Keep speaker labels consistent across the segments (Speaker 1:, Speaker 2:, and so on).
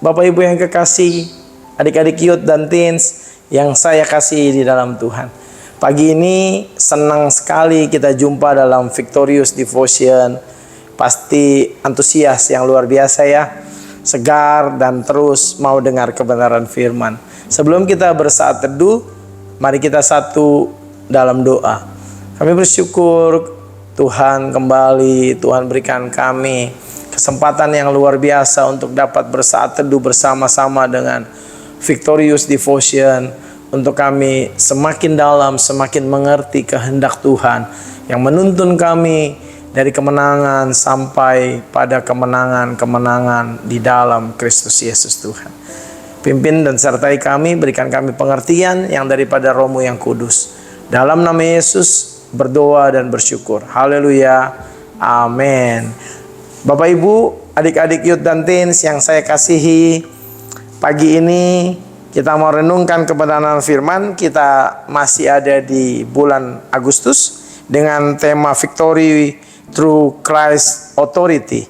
Speaker 1: Bapak Ibu yang kekasih, adik-adik youth dan teens yang saya kasih di dalam Tuhan. Pagi ini senang sekali kita jumpa dalam Victorious Devotion. Pasti antusias yang luar biasa ya. Segar dan terus mau dengar kebenaran firman. Sebelum kita bersaat teduh, mari kita satu dalam doa. Kami bersyukur Tuhan kembali, Tuhan berikan kami kesempatan yang luar biasa untuk dapat bersaat teduh bersama-sama dengan Victorious Devotion, untuk kami semakin dalam, semakin mengerti kehendak Tuhan yang menuntun kami dari kemenangan sampai pada kemenangan-kemenangan di dalam Kristus Yesus Tuhan. Pimpin dan sertai kami, berikan kami pengertian yang daripada Roh-Mu yang kudus. Dalam nama Yesus berdoa dan bersyukur. Haleluya. Amin. Bapak Ibu, adik-adik youth dan teens yang saya kasihi, pagi ini kita mau renungkan kebenaran firman. Kita masih ada di bulan Agustus dengan tema Victory Through Christ Authority.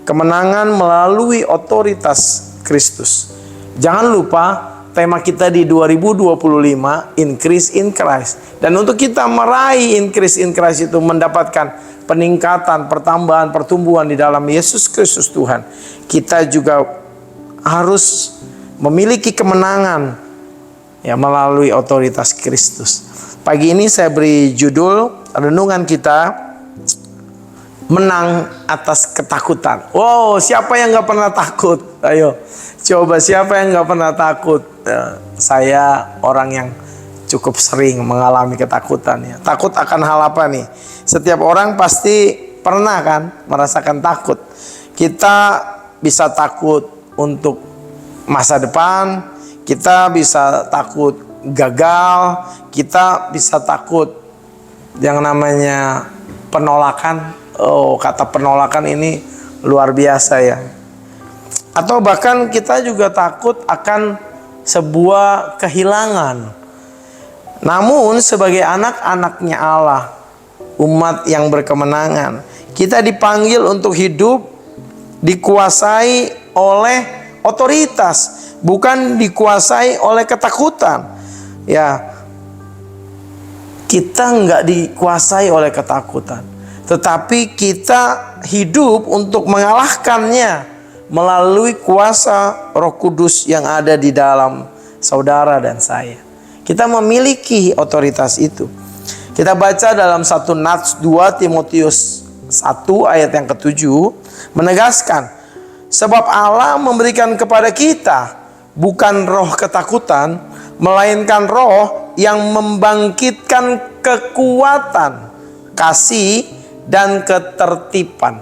Speaker 1: Kemenangan melalui otoritas Kristus. Jangan lupa tema kita di 2025, Increase in Christ. Dan untuk kita meraih Increase in Christ itu mendapatkan peningkatan, pertambahan, pertumbuhan di dalam Yesus Kristus Tuhan, kita juga harus memiliki kemenangan ya melalui otoritas Kristus. Pagi ini saya beri judul renungan kita, menang atas ketakutan. Wow, siapa yang gak pernah takut? Ayo, coba siapa yang gak pernah takut? Saya orang yang cukup sering mengalami ketakutan ya. Takut akan hal apa nih? Setiap orang pasti pernah kan merasakan takut. Kita bisa takut untuk masa depan, kita bisa takut gagal, kita bisa takut yang namanya penolakan. Oh, kata penolakan ini luar biasa ya. Atau bahkan kita juga takut akan sebuah kehilangan. Namun sebagai anak-anaknya Allah, umat yang berkemenangan, kita dipanggil untuk hidup dikuasai oleh otoritas, bukan dikuasai oleh ketakutan. Ya, kita nggak dikuasai oleh ketakutan, tetapi kita hidup untuk mengalahkannya melalui kuasa Roh Kudus yang ada di dalam saudara dan saya. Kita memiliki otoritas itu. Kita baca dalam 1 Nats 2 Timotius 1 ayat yang ke-7 menegaskan, sebab Allah memberikan kepada kita bukan roh ketakutan, melainkan roh yang membangkitkan kekuatan, kasih, dan ketertiban.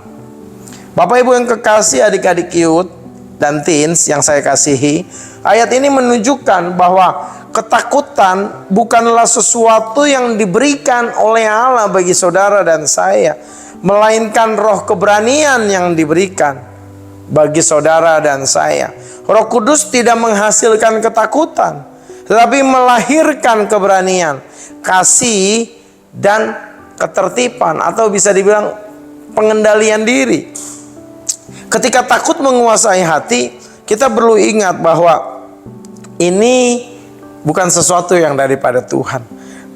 Speaker 1: Bapak Ibu yang kekasih, adik-adik youth dan teens yang saya kasihi, ayat ini menunjukkan bahwa ketakutan bukanlah sesuatu yang diberikan oleh Allah bagi saudara dan saya, melainkan roh keberanian yang diberikan bagi saudara dan saya. Roh Kudus tidak menghasilkan ketakutan, tetapi melahirkan keberanian, kasih, dan ketertiban, atau bisa dibilang pengendalian diri. Ketika takut menguasai hati, kita perlu ingat bahwa ini bukan sesuatu yang daripada Tuhan.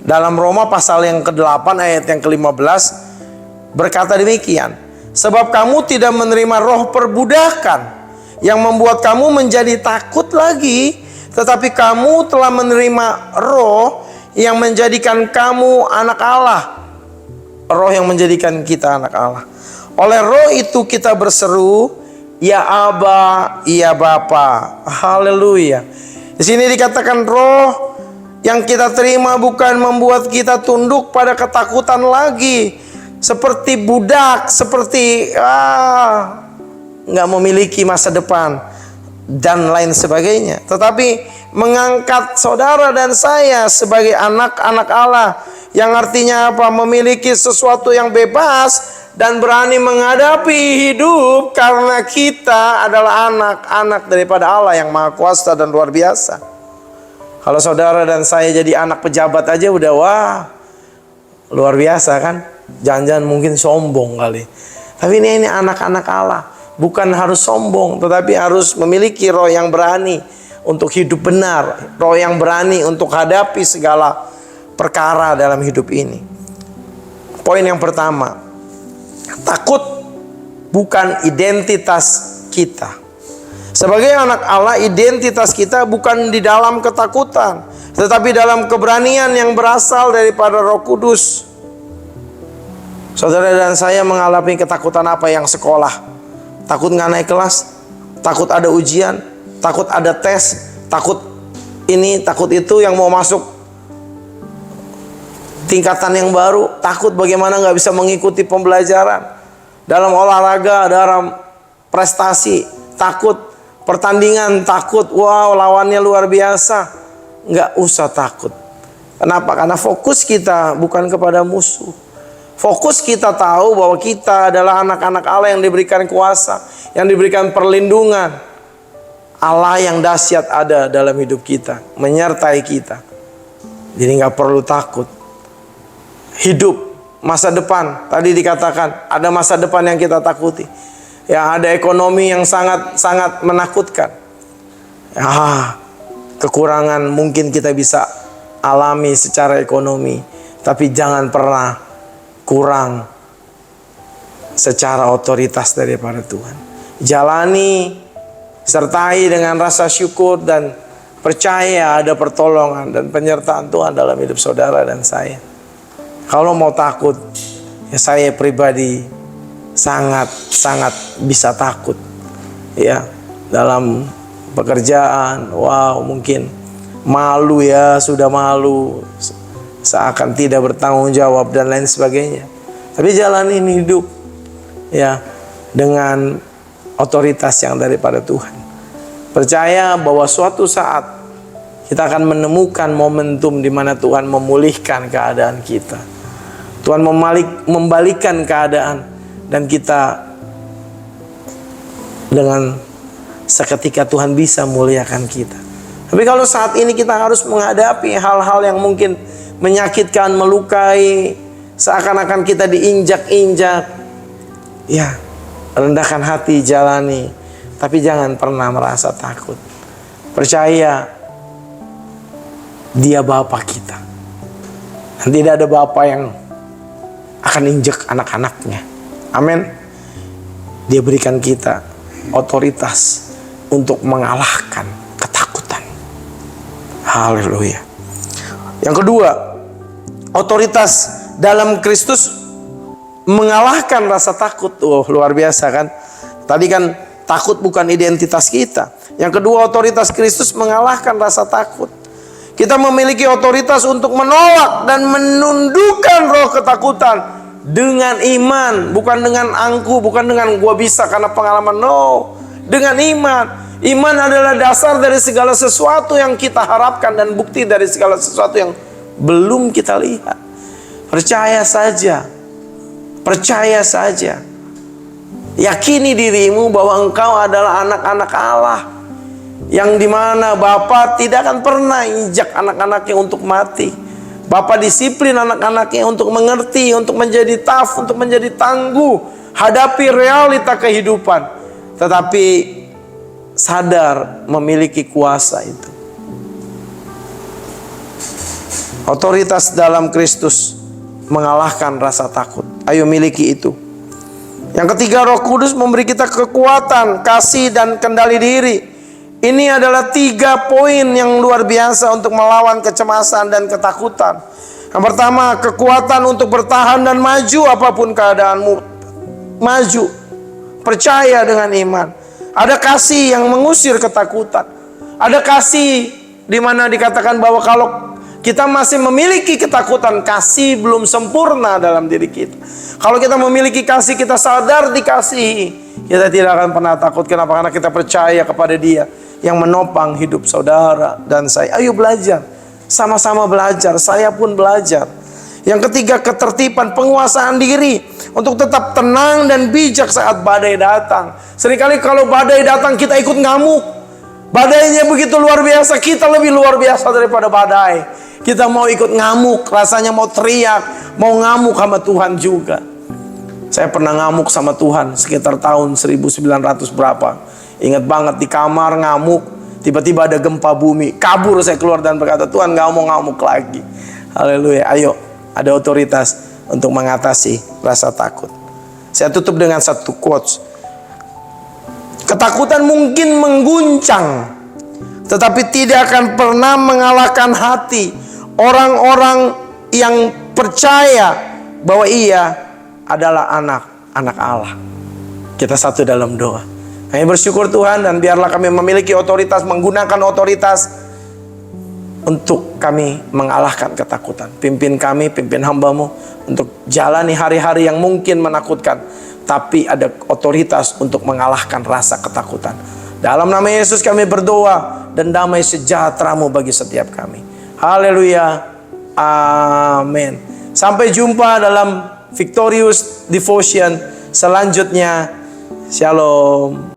Speaker 1: Dalam Roma pasal yang ke-8 ayat yang ke-15 berkata demikian, sebab kamu tidak menerima roh perbudakan yang membuat kamu menjadi takut lagi, tetapi kamu telah menerima roh yang menjadikan kamu anak Allah. Roh yang menjadikan kita anak Allah. Oleh roh itu kita berseru, ya Aba, ya Bapa. Haleluya. Di sini dikatakan roh yang kita terima bukan membuat kita tunduk pada ketakutan lagi, seperti budak, seperti nggak memiliki masa depan dan lain sebagainya, tetapi mengangkat saudara dan saya sebagai anak-anak Allah, yang artinya apa? Memiliki sesuatu yang bebas dan berani menghadapi hidup, karena kita adalah anak-anak daripada Allah yang Maha Kuasa dan luar biasa. Kalau saudara dan saya jadi anak pejabat aja udah wah, luar biasa kan? Jangan-jangan mungkin sombong kali. Tapi ini anak-anak Allah. bukan harus sombong, tetapi harus memiliki roh yang berani untuk hidup benar, roh yang berani untuk hadapi segala perkara dalam hidup ini. Poin yang pertama, takut bukan identitas kita. Sebagai anak Allah, identitas kita bukan di dalam ketakutan, tetapi dalam keberanian yang berasal daripada Roh Kudus. Saudara dan saya mengalami ketakutan apa yang sekolah? Takut nggak naik kelas, takut ada ujian, takut ada tes, takut ini, takut itu yang mau masuk tingkatan yang baru, takut bagaimana nggak bisa mengikuti pembelajaran dalam olahraga, dalam prestasi, takut pertandingan, takut wow lawannya luar biasa. Nggak usah takut. Kenapa? Karena fokus kita bukan kepada musuh. Fokus kita tahu bahwa kita adalah anak-anak Allah yang diberikan kuasa, yang diberikan perlindungan. Allah yang dahsyat ada dalam hidup kita, menyertai kita. Jadi nggak perlu takut. Hidup masa depan, tadi dikatakan ada masa depan yang kita takuti. Ya, ada ekonomi yang sangat menakutkan. Ya, kekurangan mungkin kita bisa alami secara ekonomi, tapi jangan pernah kurang secara otoritas daripada Tuhan. Jalani, sertai dengan rasa syukur dan percaya ada pertolongan dan penyertaan Tuhan dalam hidup saudara dan saya. Kalau mau takut, ya saya pribadi sangat bisa takut. Ya, dalam pekerjaan, wow mungkin malu ya, sudah malu, seakan tidak bertanggung jawab dan lain sebagainya. Tapi jalanin hidup ya dengan otoritas yang daripada Tuhan. Percaya bahwa suatu saat kita akan menemukan momentum di mana Tuhan memulihkan keadaan kita. Tuhan membalikkan keadaan dan kita dengan seketika Tuhan bisa muliakan kita. Tapi kalau saat ini kita harus menghadapi hal-hal yang mungkin menyakitkan, melukai, seakan-akan kita diinjak-injak. Ya, rendahkan hati, jalani. Tapi jangan pernah merasa takut. Percaya Dia Bapa kita. Dan tidak ada Bapa yang akan injak anak-anaknya. Amin. Dia berikan kita otoritas untuk mengalahkan ketakutan. Haleluya. Yang kedua, otoritas dalam Kristus mengalahkan rasa takut. Oh, luar biasa kan? Tadi kan takut bukan identitas kita. Yang kedua, otoritas Kristus mengalahkan rasa takut. Kita memiliki otoritas untuk menolak dan menundukkan roh ketakutan dengan iman, bukan dengan angku, bukan dengan gua bisa karena pengalaman. No, dengan iman. Iman adalah dasar dari segala sesuatu yang kita harapkan dan bukti dari segala sesuatu yang belum kita lihat. Percaya saja. Percaya saja. Yakini dirimu bahwa engkau adalah anak-anak Allah, yang dimana Bapa tidak akan pernah injak anak-anaknya untuk mati. Bapa disiplin anak-anaknya untuk mengerti, untuk menjadi tough, untuk menjadi tangguh hadapi realita kehidupan, tetapi sadar memiliki kuasa itu. Otoritas dalam Kristus mengalahkan rasa takut. Ayo miliki itu. Yang ketiga, Roh Kudus memberi kita kekuatan, kasih, dan kendali diri. Ini adalah 3 poin yang luar biasa untuk melawan kecemasan dan ketakutan. Yang pertama, kekuatan untuk bertahan dan maju apapun keadaanmu. Maju. Percaya dengan iman. Ada kasih yang mengusir ketakutan. Ada kasih di mana dikatakan bahwa kalau kita masih memiliki ketakutan, kasih belum sempurna dalam diri kita. Kalau kita memiliki kasih, kita sadar dikasihi, kita tidak akan pernah takut. Kenapa? Karena kita percaya kepada Dia yang menopang hidup saudara dan saya. Ayo belajar, sama-sama belajar. Saya pun belajar. Yang ketiga, ketertiban, penguasaan diri untuk tetap tenang dan bijak saat badai datang. Seringkali kalau badai datang kita ikut ngamuk. Badainya begitu luar biasa, kita lebih luar biasa daripada badai. Kita mau ikut ngamuk, rasanya mau teriak, mau ngamuk sama Tuhan juga. Saya pernah ngamuk sama Tuhan sekitar tahun 1900 berapa. Ingat banget di kamar ngamuk, tiba-tiba ada gempa bumi, kabur saya keluar dan berkata, Tuhan nggak mau ngamuk lagi. Haleluya. Ayo, ada otoritas untuk mengatasi rasa takut. Saya tutup dengan satu quotes. Ketakutan mungkin mengguncang, tetapi tidak akan pernah mengalahkan hati orang-orang yang percaya bahwa ia adalah anak-anak Allah. Kita satu dalam doa. Kami bersyukur Tuhan, dan biarlah kami memiliki otoritas, menggunakan otoritas untuk kami mengalahkan ketakutan. Pimpin kami, pimpin hamba-Mu untuk jalani hari-hari yang mungkin menakutkan, tapi ada otoritas untuk mengalahkan rasa ketakutan. Dalam nama Yesus kami berdoa, dan damai sejahtera-Mu bagi setiap kami. Haleluya. Amin. Sampai jumpa dalam Victorious Devotion selanjutnya. Shalom.